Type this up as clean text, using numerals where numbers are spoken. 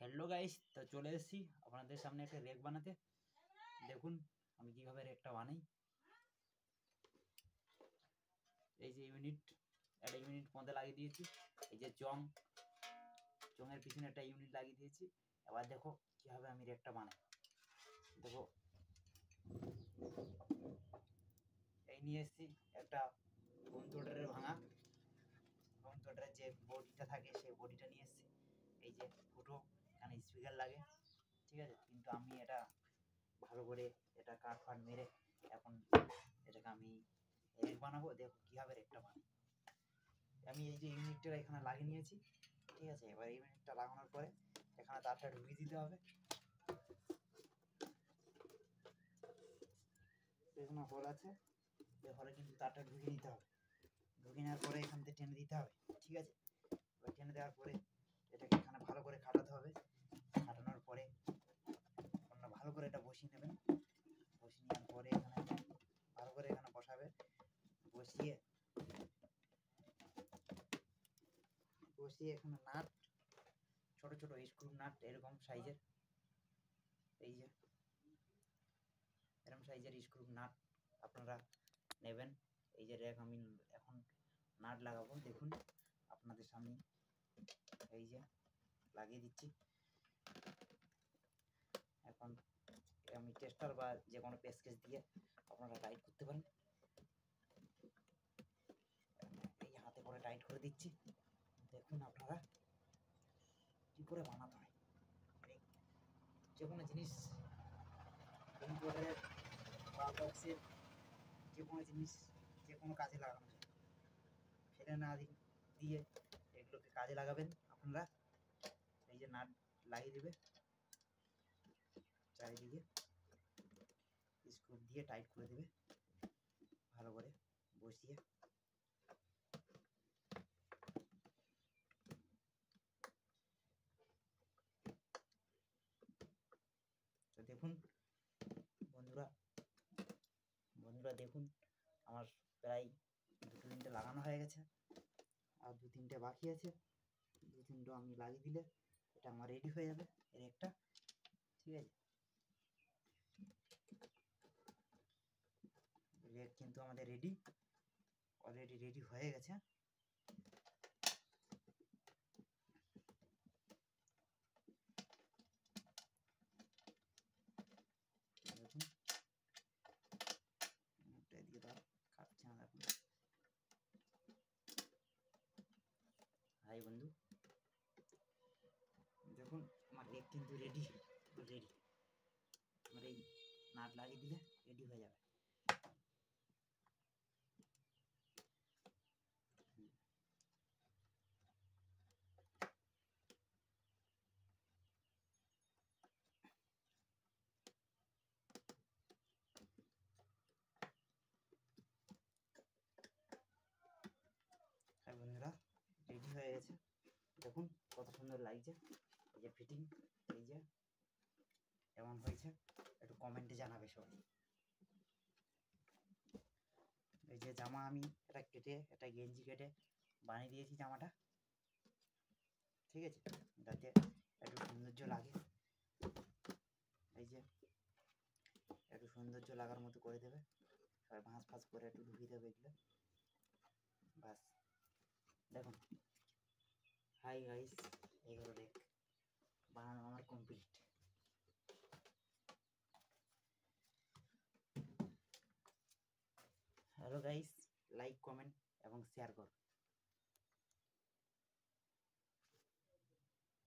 Hello guys, তো চলে এসেছি আপনাদের সামনে একটা রেক বানাতে। দেখুন আমি কিভাবে রেকটা বানাই। এই যে একটা ইউনিট মধ্যে লাগিয়ে দিয়েছি। এই যে চঙের পিছনে একটা ইউনিট লাগিয়ে দিয়েছি। এবার দেখো কিভাবে আমি রেকটা বানাই। দেখো এই নিয়ে এসেছি একটা হোম থিয়েটারের হোম থিয়েটারের যে বডিটা থাকে সেই বডিটা নিয়ে এসেছি। এই যে ফুটো, এখানে স্পিকার লাগে, ঠিক আছে। কিন্তু আমি এটা ভালো করে কাঠ ফাট মেরে এখন এটাকে আমি রেক বানাবো। দেখো কীভাবে রেকটা বানাই। আমি এই যে ইউনিটটা এখানে লাগিয়ে নিয়েছি, ঠিক আছে। এবার ইউনিটটা লাগানোর পরে এখানে তারটা ঢুকিয়ে দিতে হবে। এখানে হোল আছে, এই হলে কিন্তু তারটা ঢুকিয়ে নিতে হবে। ঢুকিয়ে নেওয়ার পরে এখান থেকে টেনে দিতে হবে, ঠিক আছে। এবার টেনে দেওয়ার পরে এটাকে এখানে ভালো করে খাটাতে হবে। খাটানোর পরে ভালো করে এটা বসিয়ে নেবেন। বসিয়ে নেওয়ার পরে এখানে ভালো করে এখানে বসাবে। বসিয়ে এখানে নাট, ছোট ছোট স্ক্রু নাট এরকম সাইজের, এই যে এরকম সাইজের স্ক্রু নাট আপনারা নেবেন। এই যে রেক আমি এখন নাট লাগাবো, দেখুন আপনাদের সামনে এই যে লাগিয়ে দিচ্ছি। এখন আমি টেস্টার বা যে কোনো পেস্কেজ দিয়ে আপনারা টাইট করতে পারেন। এই হাতে করে টাইট করে দিচ্ছি। দেখুন আপনারা কি করে বানাতে হয়। যে কোনো জিনিস কম্পিউটারের বা বক্সের যে কোনো জিনিস যে কোনো কাজে লাগানো যায়। ফেলে না দিয়ে এগুলোকে কাজে লাগাবেন আপনারা। এই যে নাট লাগিয়ে দেবে, চারিদিকে স্ক্রু দিয়ে টাইট করে দেবে ভালো করে বসিয়ে। তো দেখুন বন্ধুরা দেখুন আমার প্রায় 2-3টে লাগানো হয়ে গেছে, আর 2-3টে বাকি আছে। 2-3টে আমি লাগিয়ে দিলে এটা আমার রেডি হয়ে যাবে এর একটা, ঠিক আছে। রেক কিন্তু আমাদের অলরেডি রেডি হয়ে গেছে। দেখুন এদিকে তো কাটছে না, দেখুন। হাই বন্ধু, দেখুন আমার রেক কিন্তু রেডি। আমার এই নাট লাগিয়ে দিলে রেডি হয়ে যাবে। হ্যাঁ বন্ধুরা, রেডি হয়ে গেছে। দেখুন কত সুন্দর লাগছে। এই যে ফিটিং, এই যে কেমন হয়েছে একটু কমেন্টে জানাবে সবাই। এই যে জামা আমি এটা গেঞ্জি কেটে বানিয়ে দিয়েছি জামাটা, ঠিক আছে, যাতে একটু সৌন্দর্য লাগে। এই যে একটু সৌন্দর্য লাগার মতো করে দেবে, সবাই ভাঁজ ফাঁজ করে একটু ঢুকিয়ে দেবে এগুলো, বাস। দেখুন হাই গাইস, এগুলো রেক বানানো আমার complete. Hello guys, like comment এবং শেয়ার করো।